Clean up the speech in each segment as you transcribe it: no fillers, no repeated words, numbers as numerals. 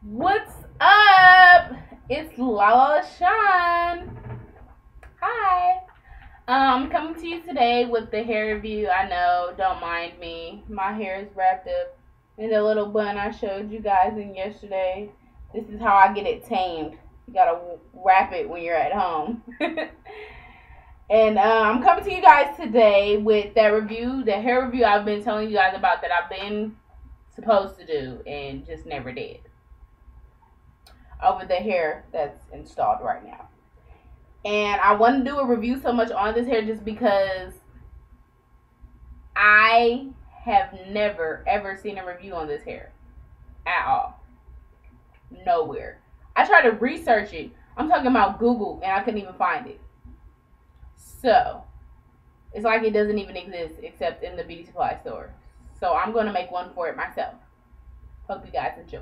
What's up? It's Lala Sean. Hi. Coming to you today with the hair review. I know, don't mind me. My hair is wrapped up in the little bun I showed you guys in yesterday. This is how I get it tamed. You gotta wrap it when you're at home. And I'm coming to you guys today with that review, the hair review I've been telling you guys about that I've been supposed to do and just never did. Over the hair that's installed right now. And I want to do a review so much on this hair just because I have never ever seen a review on this hair at all. Nowhere. I tried to research it. I'm talking about Google and I couldn't even find it. So it's like it doesn't even exist except in the beauty supply store. So I'm going to make one for it myself. Hope you guys enjoy.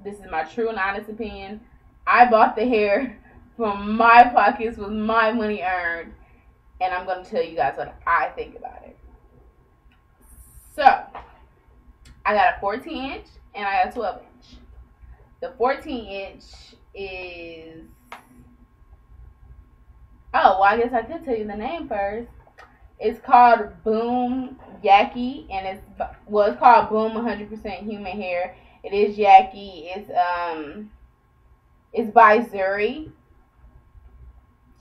This is my true and honest opinion. I bought the hair from my pockets with my money earned. And I'm going to tell you guys what I think about it. So, I got a 14 inch and I got a 12 inch. The 14 inch is... Oh, well, I guess I could tell you the name first. It's called Boom Yaky. And it's called Boom 100% Human Hair. It is Yaky. It's by Zury.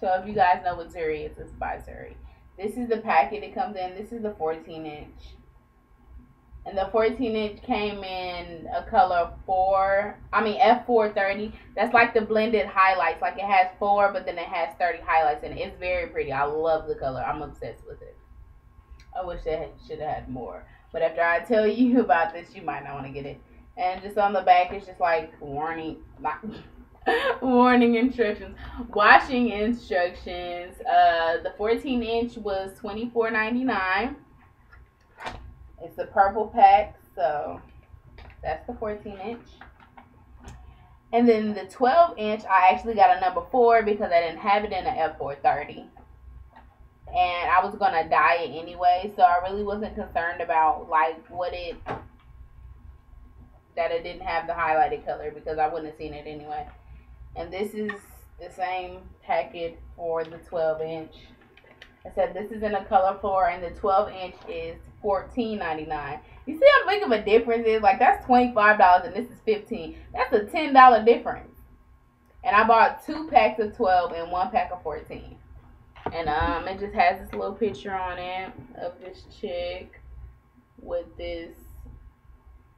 So if you guys know what Zury is, it's by Zury. This is the packet it comes in. This is the 14 inch. And the 14 inch came in a color F430. That's like the blended highlights. Like it has 4, but then it has 30 highlights in it. It's very pretty. I love the color. I'm obsessed with it. I wish they should have had more. But after I tell you about this, you might not want to get it. And just on the back, it's just like warning instructions. Washing instructions. The 14 inch was $24.99. It's a purple pack, so that's the 14 inch. And then the 12 inch, I actually got a number 4 because I didn't have it in an F430. And I was going to dye it anyway, so I really wasn't concerned about that it didn't have the highlighted color because I wouldn't have seen it anyway. And this is the same packet for the 12 inch. I said this is in a color 4 and the 12 inch is $14.99. You see how big of a difference it is? Like that's $25 and this is $15. That's a $10 difference. And I bought 2 packs of 12 and 1 pack of 14. And it just has this little picture on it of this chick with this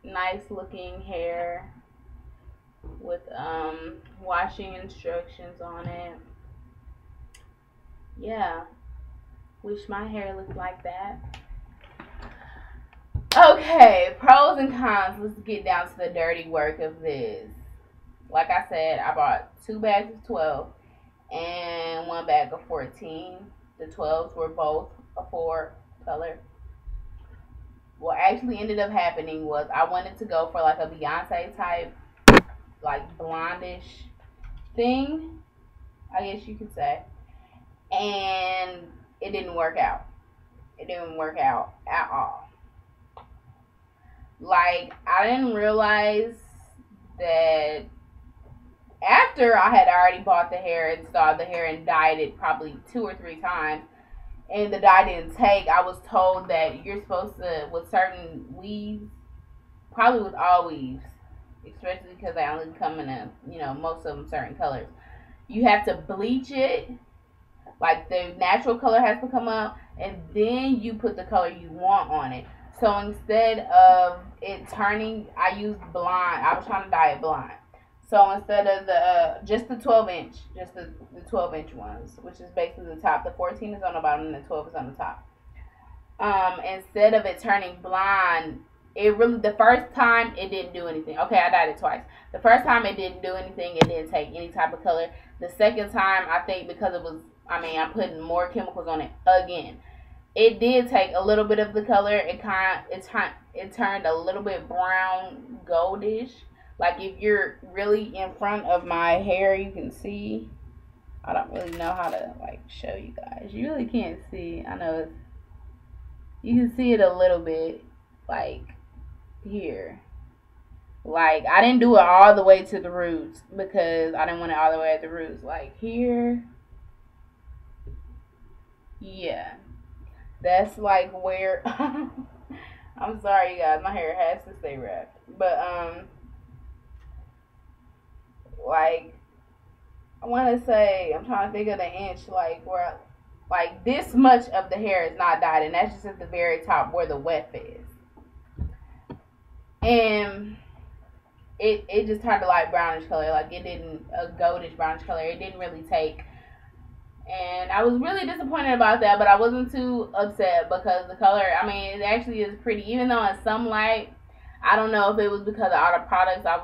nice looking hair with washing instructions on it. Yeah, wish my hair looked like that. Okay, pros and cons. Let's get down to the dirty work of this. Like I said, I bought 2 bags of 12 and 1 bag of 14. The 12s were both a 4 color. What actually ended up happening was I wanted to go for like a Beyonce type, like blondish thing, I guess you could say. And it didn't work out. It didn't work out at all. Like, I didn't realize that after I had already bought the hair, installed the hair, and dyed it probably 2 or 3 times, and the dye didn't take, I was told that you're supposed to, with certain weaves, probably with all weaves, especially because they only come in most of them certain colors, you have to bleach it, like the natural color has to come up, and then you put the color you want on it. So instead of it turning, I used blonde. I was trying to dye it blonde. So instead of just the 12 inch, just the 12 inch ones, which is basically the top. The 14 is on the bottom and the 12 is on the top. Instead of it turning blonde, the first time it didn't do anything. Okay, I dyed it twice. The first time it didn't do anything. It didn't take any type of color. The second time, I think because it was, I'm putting more chemicals on it again. It did take a little bit of the color. It turned a little bit brown goldish. Like if you're really in front of my hair, you can see. I don't really know how to show you guys. You really can't see. I know you can see it a little bit, like here. Like, I didn't do it all the way to the roots because I didn't want it all the way at the roots. Like, here, yeah. That's like where I'm sorry, you guys. My hair has to stay wrapped. But like I want to say, I'm trying to think of the inch, like where, like this much of the hair is not dyed, and that's just at the very top where the weft is, and it just turned a light brownish color. Like it didn't a goldish brownish color. It didn't really take. And I was really disappointed about that, but I wasn't too upset because the color, I mean, it actually is pretty. Even though in some light, I don't know if it was because of all the products I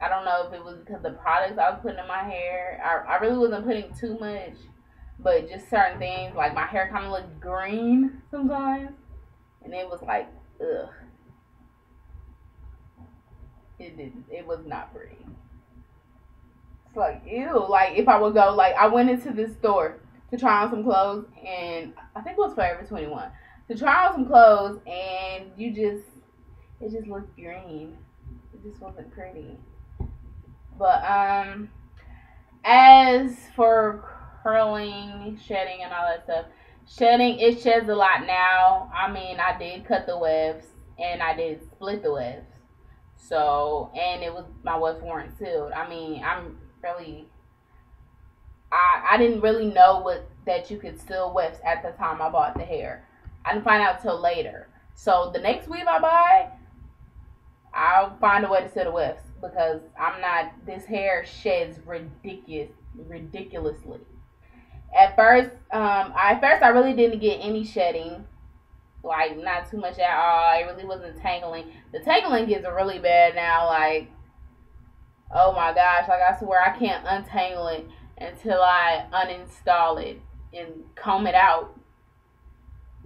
don't know if it was because of the products I was putting in my hair. I really wasn't putting too much, but just certain things, like my hair kind of looked green sometimes. And it was like, ugh. It was not pretty. It's like, ew. Like, if I would go, like, I went into this store to try on some clothes, and I think it was Forever 21. To try on some clothes, and it just looked green. It just wasn't pretty. But, as for curling, shedding, and all that stuff, shedding, it sheds a lot now. I mean, I did cut the wefts, and I did split the wefts. So, and it was, my wefts weren't sealed. I mean, really, I didn't really know what that you could seal wefts at the time I bought the hair. I didn't find out till later. So the next weave I buy, I'll find a way to seal the wefts because I'm not. This hair sheds ridiculously. At first I really didn't get any shedding, like not too much at all. It really wasn't tangling. The tangling gets really bad now. Like, oh my gosh, like I swear I can't untangle it until I uninstall it and comb it out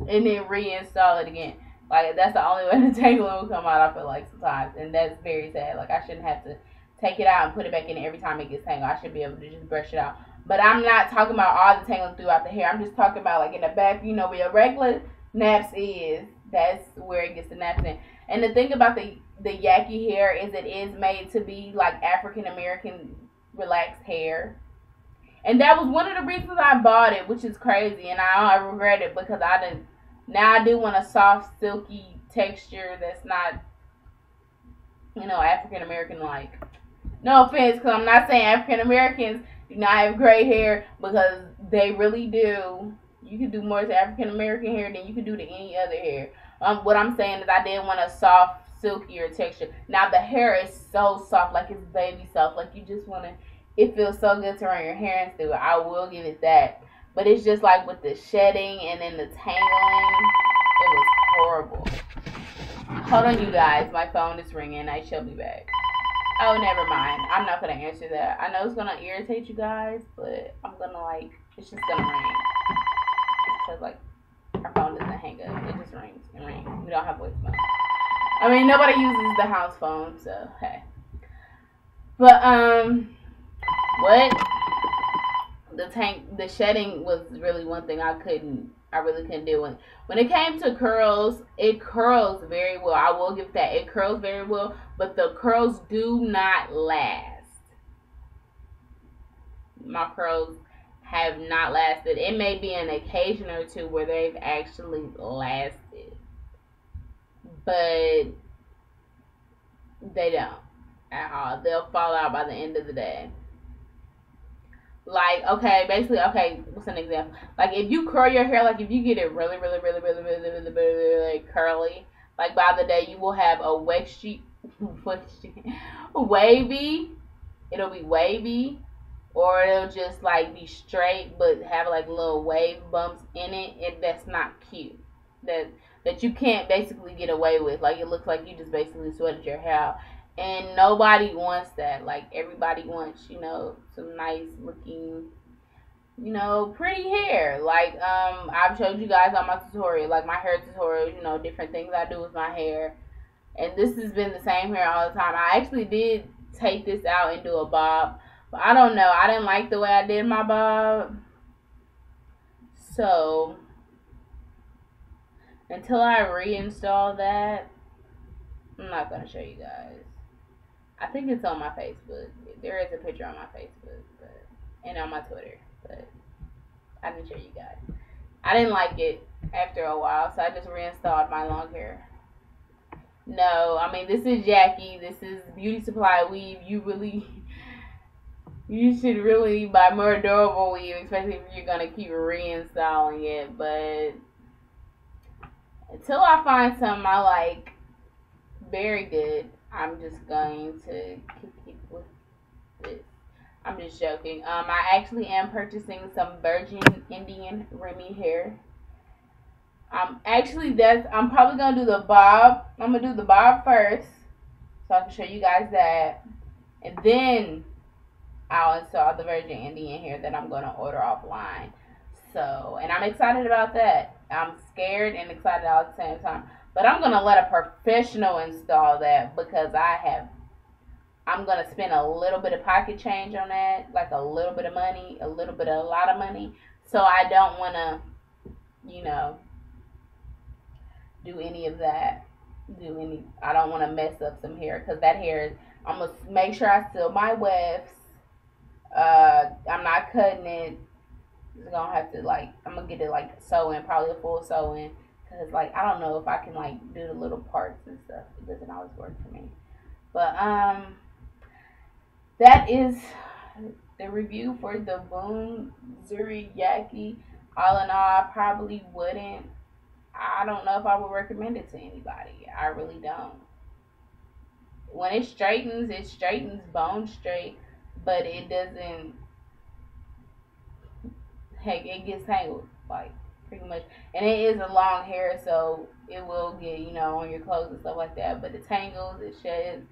and then reinstall it again. Like that's the only way the tangling will come out, I feel like sometimes. And that's very sad. Like I shouldn't have to take it out and put it back in every time it gets tangled. I should be able to just brush it out. But I'm not talking about all the tangling throughout the hair. I'm just talking about like in the back, where your regular naps is. That's where it gets the naps in. And the thing about the Yaky hair is it is made to be like African American relaxed hair. And that was one of the reasons I bought it, which is crazy, and I regret it because I didn't. Now I do want a soft, silky texture that's not, African American like. No offense, because I'm not saying African Americans do not have gray hair, because they really do. You can do more to African American hair than you can do to any other hair. What I'm saying is I did want a soft, silkier texture. Now the hair is so soft, like it's baby soft. Like you just want to. It feels so good to run your hands through it. I will give it that. But it's just like with the shedding and then the tangling, it was horrible. Hold on, you guys. My phone is ringing. I shall be back. Oh, never mind. I'm not going to answer that. I know it's going to irritate you guys, but I'm going to it's just going to ring. Because our phone doesn't hang up. It just rings and rings. We don't have voicemail. I mean, nobody uses the house phone, so hey. But, what? The shedding was really one thing I really couldn't do. When it came to curls, it curls very well. I will give that. It curls very well, but the curls do not last. My curls have not lasted. It may be an occasion or two where they've actually lasted, but they don't at all. They'll fall out by the end of the day. Like, okay, what's an example? Like, if you curl your hair, like, if you get it really, really, really, really, really, really, really, really curly, like, by the day, you will have a wavy, it'll be wavy, or it'll just, like, be straight, but have, like, little wave bumps in it, and that's not cute. That you can't basically get away with. Like, it looks like you just basically sweated your hair out. And nobody wants that. Like, everybody wants, some nice looking, pretty hair. Like, I've showed you guys on my tutorial, like my hair tutorial, different things I do with my hair. And this has been the same hair all the time. I actually did take this out and do a bob. But I don't know. I didn't like the way I did my bob. So, until I reinstall that, I'm not going to show you guys. I think it's on my Facebook. There is a picture on my Facebook, but and on my Twitter, but I didn't show you guys. I didn't like it after a while, so I just reinstalled my long hair. No, I mean, this is Yaky. This is Beauty Supply weave. You should really buy more durable weave, especially if you're gonna keep reinstalling it. But until I find something I like very good, I'm just going to keep with this. I'm just joking. I actually am purchasing some Virgin Indian Remy hair. I'm probably gonna do the bob. I'm gonna do the bob first, so I can show you guys that, and then I'll install the Virgin Indian hair that I'm gonna order offline. So, and I'm excited about that. I'm scared and excited all at the same time. But I'm gonna let a professional install that because I'm gonna spend a little bit of pocket change on that, like a little bit of money, a little bit of a lot of money. So I don't wanna, do any of that. I don't want to mess up some hair because that hair. I'm gonna make sure I seal my wefts. I'm not cutting it. It's gonna have to I'm gonna get it sew in, probably a full sew in, because I don't know if I can do the little parts and stuff. It doesn't always work for me. But that is the review for the Boom Zury Yaky. All in all, I probably wouldn't. I don't know if I would recommend it to anybody. I really don't. When it straightens bone straight, but it doesn't. Heck, it gets tangled, pretty much. And it is a long hair, so it will get, on your clothes and stuff like that. But it tangles, it sheds.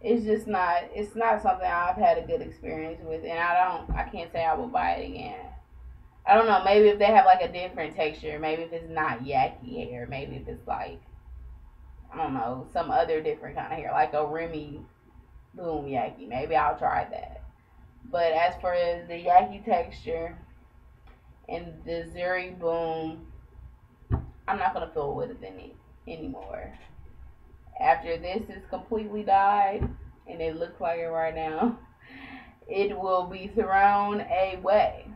It's not something I've had a good experience with, and I can't say I will buy it again. I don't know, maybe if they have a different texture, maybe if it's not Yaky hair, maybe if it's I don't know, some other different kind of hair, like a Remy Boom Yaky, maybe I'll try that. But as for the Yaky texture and the Zury Boom, I'm not going to fool with it anymore. After this is completely dyed, and it looks like it right now, it will be thrown away.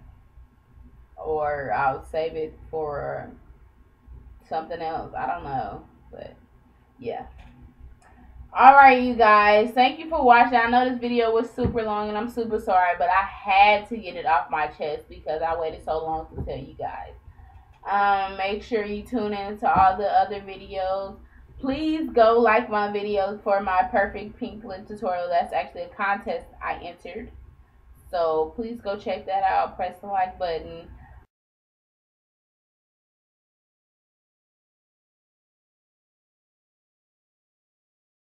Or I'll save it for something else. I don't know. But, yeah. Alright, you guys. Thank you for watching. I know this video was super long, and I'm super sorry. But I had to get it off my chest because I waited so long to tell you guys. Make sure you tune in to all the other videos. Please go like my videos for my perfect pink lip tutorial. That's actually a contest I entered. So, please go check that out. Press the like button.